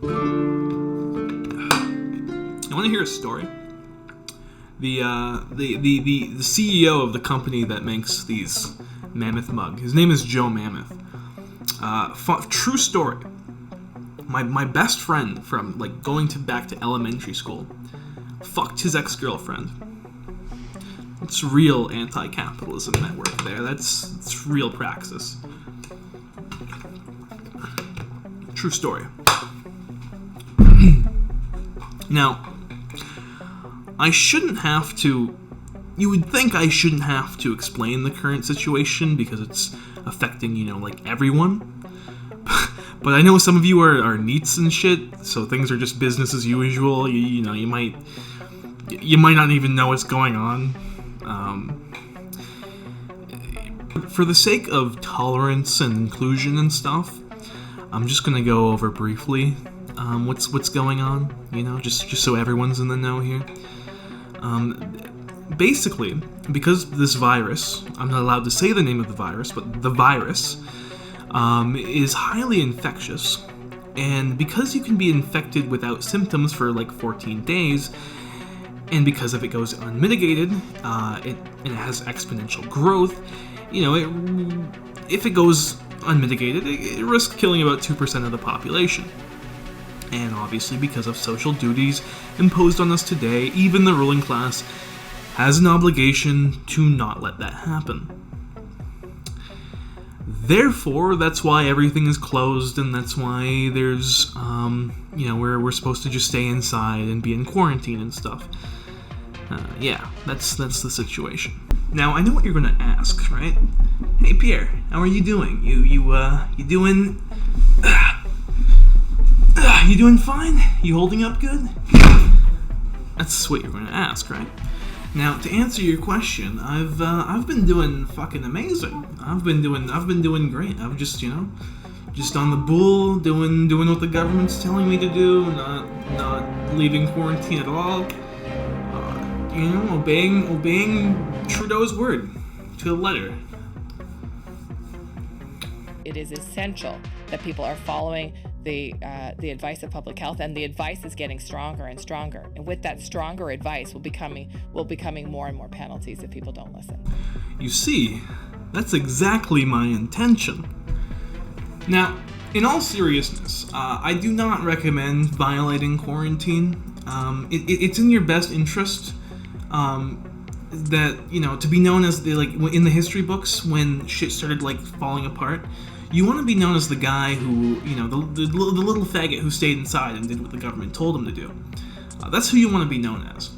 You want to hear a story? The CEO of the company that makes these Mammoth mug, his name is Joe Mammoth. True story. My best friend from going back to elementary school fucked his ex-girlfriend. It's real anti-capitalism network there. It's real praxis. True story. Now, you would think I shouldn't have to explain the current situation because it's affecting, everyone. But I know some of you are neats and shit, so things are just business as usual. You might not even know what's going on. For the sake of tolerance and inclusion and stuff, I'm just gonna go over briefly what's going on. Just so everyone's in the know here. Basically, because this virus, I'm not allowed to say the name of the virus, but the virus is highly infectious, and because you can be infected without symptoms for 14 days, and because if it goes unmitigated, it has exponential growth. If it goes unmitigated, it risks killing about 2% of the population. And obviously, because of social duties imposed on us today, even the ruling class has an obligation to not let that happen. Therefore, that's why everything is closed, and that's why there's, we're supposed to just stay inside and be in quarantine and stuff. That's the situation. Now, I know what you're gonna ask, right? Hey, Pierre, how are you doing? You doing? You doing fine? You holding up good? That's what you're gonna ask, right? Now, to answer your question, I've been doing fucking amazing. I've been doing great. I've just on the bull, doing what the government's telling me to do, not leaving quarantine at all. Obeying Trudeau's word to the letter. It is essential that people are following the advice of public health, and the advice is getting stronger and stronger. And with that stronger advice will becoming more and more penalties if people don't listen. You see, that's exactly my intention. Now, in all seriousness, I do not recommend violating quarantine. It's in your best interest that to be known as in the history books when shit started falling apart. You want to be known as the guy who, the little faggot who stayed inside and did what the government told him to do. That's who you want to be known as.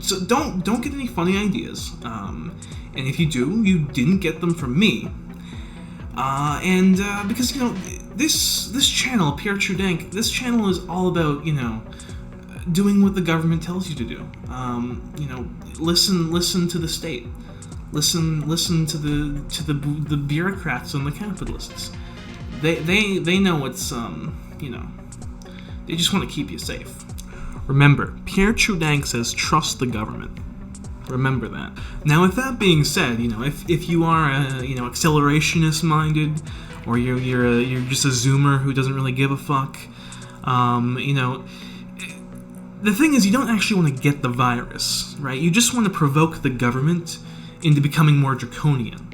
So don't get any funny ideas. And if you do, you didn't get them from me. Because this channel, Pierre Tru-Dank, this channel is all about doing what the government tells you to do. Listen to the state. Listen to the bureaucrats and the capitalists. They know what's they just want to keep you safe. Remember, Pierre Tru-Dank says trust the government. Remember that. Now, with that being said, if you are accelerationist minded, or you're just a zoomer who doesn't really give a fuck, the thing is, you don't actually want to get the virus, right? You just want to provoke the government into becoming more draconian.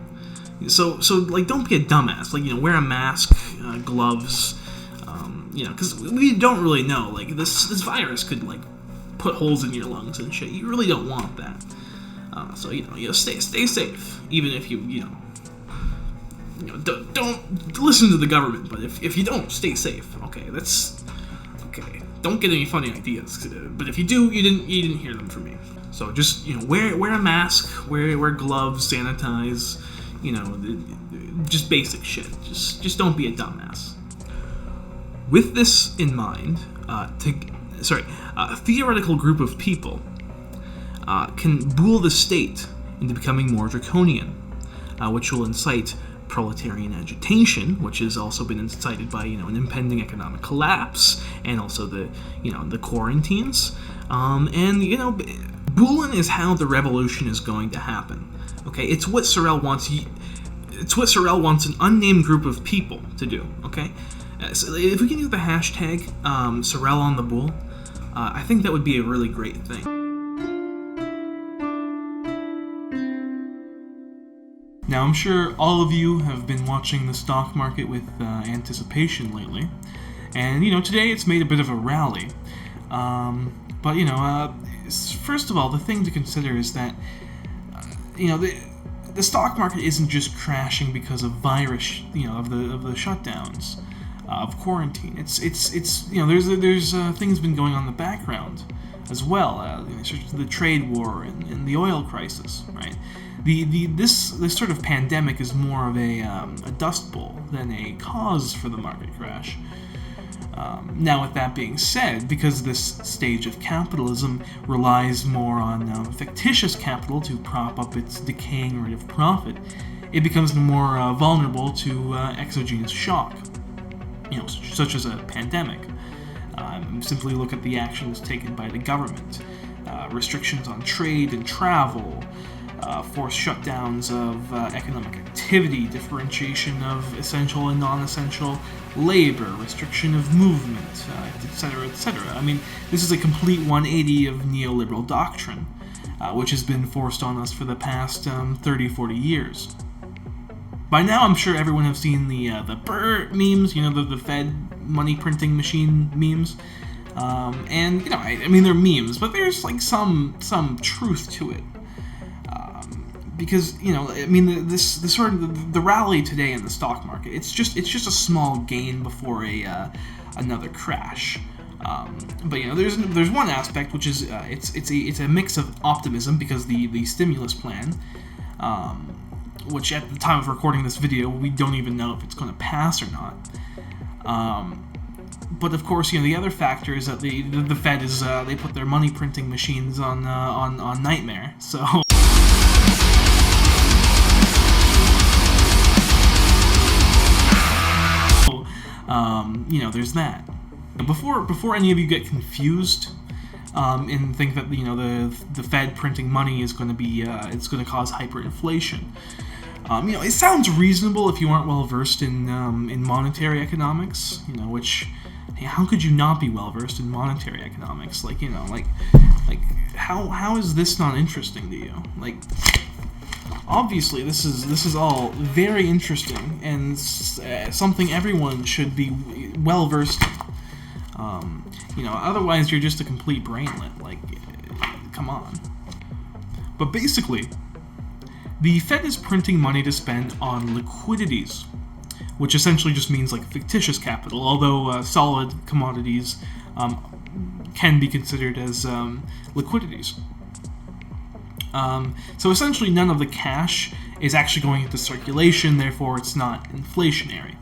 So don't be a dumbass. Wear a mask, gloves, because we don't really know. This virus could put holes in your lungs and shit. You really don't want that. So stay safe. Even if don't listen to the government. But if you don't, stay safe. Okay, that's okay. Don't get any funny ideas. But if you do, you didn't hear them from me. So just wear a mask, wear gloves, sanitize, just basic shit. Just don't be a dumbass. With this in mind, a theoretical group of people can bull the state into becoming more draconian, which will incite proletarian agitation, which has also been incited by an impending economic collapse, and also the quarantines, Bullying is how the revolution is going to happen. Okay, it's what Sorel wants. It's what Sorel wants an unnamed group of people to do. Okay, So if we can use the hashtag Sorrel on the Bull, I think that would be a really great thing. Now, I'm sure all of you have been watching the stock market with anticipation lately, and today it's made a bit of a rally. But first of all, the thing to consider is that the stock market isn't just crashing because of virus, of the shutdowns, of quarantine. It's there's things been going on in the background as well, the trade war and the oil crisis, right? This sort of pandemic is more of a dust bowl than a cause for the market crash. Now, with that being said, because this stage of capitalism relies more on fictitious capital to prop up its decaying rate of profit, it becomes more vulnerable to exogenous shock, such as a pandemic. Simply look at the actions taken by the government, restrictions on trade and travel, forced shutdowns of economic activity, differentiation of essential and non-essential labor, restriction of movement, etc., etc. I mean, this is a complete 180 of neoliberal doctrine, which has been forced on us for the past 30, 40 years. By now, I'm sure everyone has seen the brr memes, the Fed money printing machine memes. And I mean, they're memes, but there's like some truth to it. Because this sort of the rally today in the stock market, it's just a small gain before another crash. But there's one aspect which is it's a mix of optimism because the stimulus plan, which at the time of recording this video we don't even know if it's going to pass or not. But of course, the other factor is that the Fed is they put their money printing machines on nightmare. So. There's that. Before any of you get confused and think that the Fed printing money is going to be it's going to cause hyperinflation. It sounds reasonable if you aren't well versed in monetary economics. Which how could you not be well versed in monetary economics? How is this not interesting to you? Obviously, this is all very interesting and something everyone should be well versed in. Otherwise you're just a complete brainlet. Come on. But basically, the Fed is printing money to spend on liquidities, which essentially just means fictitious capital. Although solid commodities can be considered as liquidities. So essentially none of the cash is actually going into circulation, therefore it's not inflationary.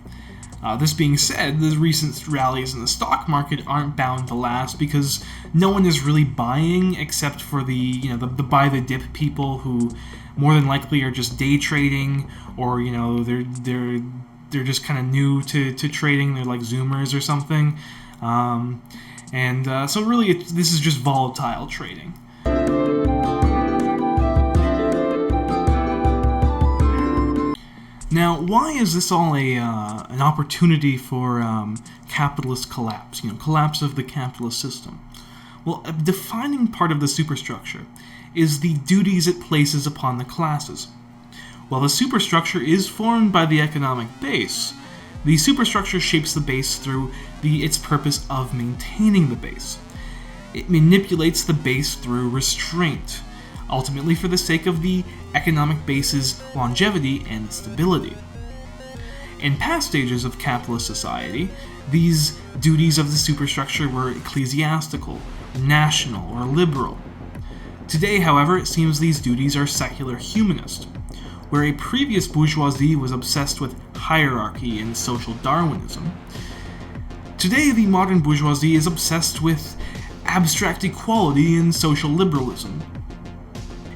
This being said, the recent rallies in the stock market aren't bound to last because no one is really buying except for the buy the dip people who more than likely are just day trading, or they're just kind of new to trading. They're like Zoomers or something. So really this is just volatile trading. Now, why is this all an opportunity for capitalist collapse? Collapse of the capitalist system. Well, a defining part of the superstructure is the duties it places upon the classes. While the superstructure is formed by the economic base, the superstructure shapes the base through its purpose of maintaining the base. It manipulates the base through restraint, ultimately for the sake of the economic base's longevity and stability. In past stages of capitalist society, these duties of the superstructure were ecclesiastical, national, or liberal. Today, however, it seems these duties are secular humanist, where a previous bourgeoisie was obsessed with hierarchy and social Darwinism. Today, the modern bourgeoisie is obsessed with abstract equality and social liberalism.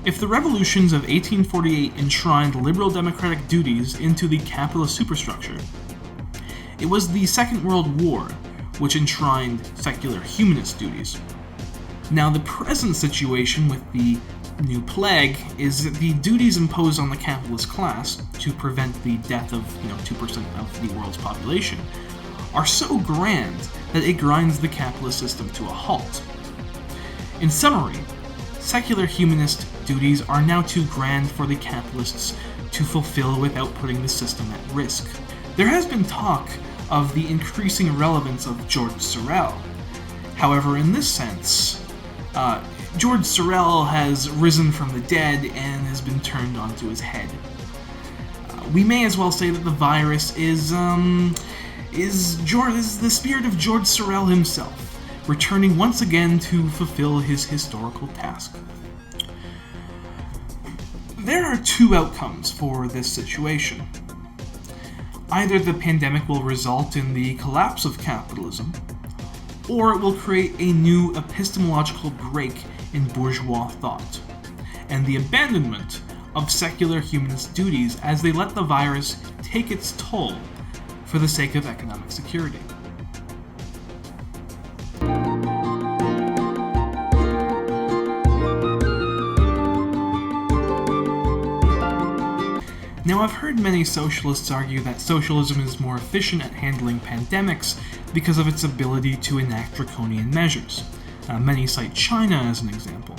If the revolutions of 1848 enshrined liberal democratic duties into the capitalist superstructure, it was the Second World War which enshrined secular humanist duties. Now, the present situation with the new plague is that the duties imposed on the capitalist class to prevent the death of 2% of the world's population are so grand that it grinds the capitalist system to a halt. In summary, secular humanist duties are now too grand for the capitalists to fulfill without putting the system at risk. There has been talk of the increasing relevance of George Sorel. However, in this sense, George Sorel has risen from the dead and has been turned onto his head. We may as well say that the virus is the spirit of George Sorel himself, returning once again to fulfill his historical task. There are two outcomes for this situation. Either the pandemic will result in the collapse of capitalism, or it will create a new epistemological break in bourgeois thought, and the abandonment of secular humanist duties as they let the virus take its toll for the sake of economic security. Now, I've heard many socialists argue that socialism is more efficient at handling pandemics because of its ability to enact draconian measures. Many cite China as an example.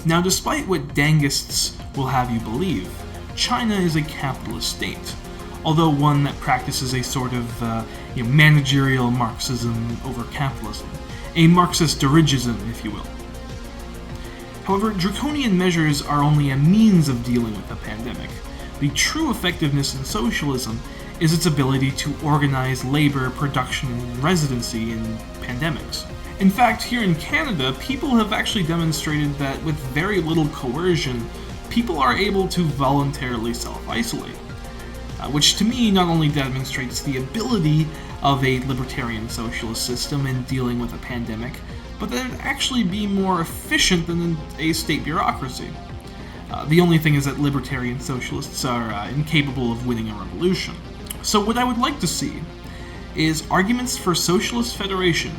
Now, despite what Dangists will have you believe, China is a capitalist state, although one that practices a sort of managerial Marxism over capitalism, a Marxist dirigism, if you will. However, draconian measures are only a means of dealing with a pandemic. The true effectiveness in socialism is its ability to organize labor, production, and residency in pandemics. In fact, here in Canada, people have actually demonstrated that with very little coercion, people are able to voluntarily self-isolate, which to me not only demonstrates the ability of a libertarian socialist system in dealing with a pandemic, but that it would actually be more efficient than a state bureaucracy. The only thing is that libertarian socialists are incapable of winning a revolution. So what I would like to see is arguments for socialist federation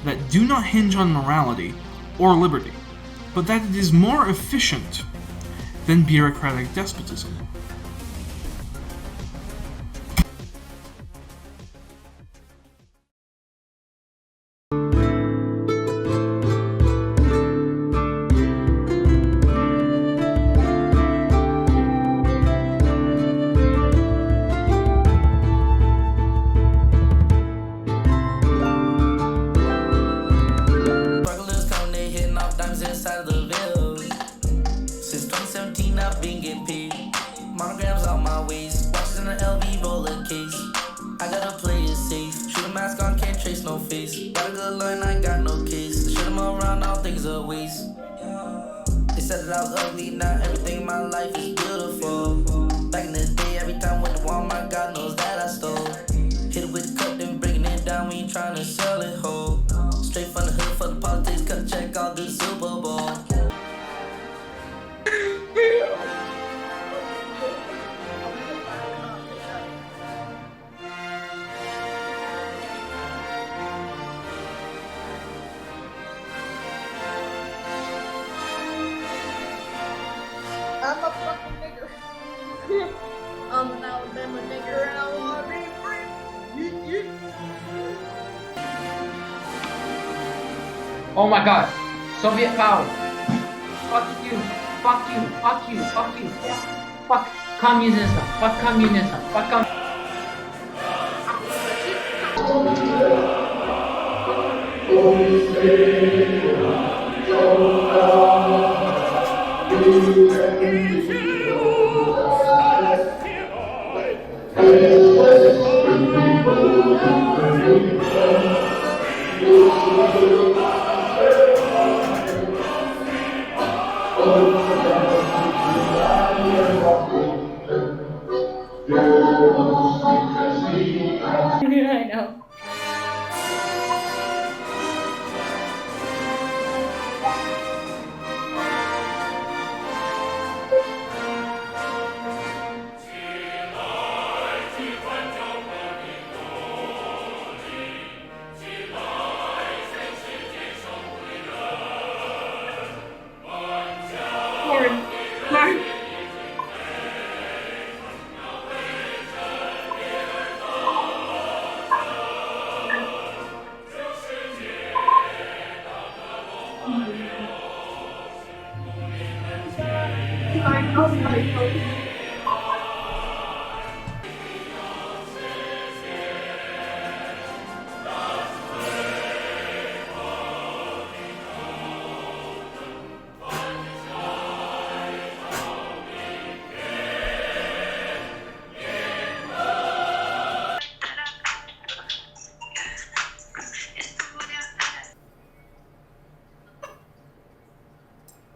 that do not hinge on morality or liberty, but that it is more efficient than bureaucratic despotism. Monograms on my waist, watches in an LV roller case. I gotta play it safe. Shoot a mask on, can't trace no face. Got a good line, I ain't got no case. Shit them around, all things a waste. They said that I was ugly, now everything in my life is beautiful. Back in the day, every time went to Walmart, God knows that I stole. Hit it with the cut, then breaking it down when you trying to sell it whole. Straight from the hood for the politics, cut a check, all the Super Bowl. I'm a fucking nigger. I'm an Alabama nigger and I wanna be free. Oh my god, Soviet power. Fuck you, fuck you, fuck you, fuck you. Fuck communism, fuck communism, fuck communism.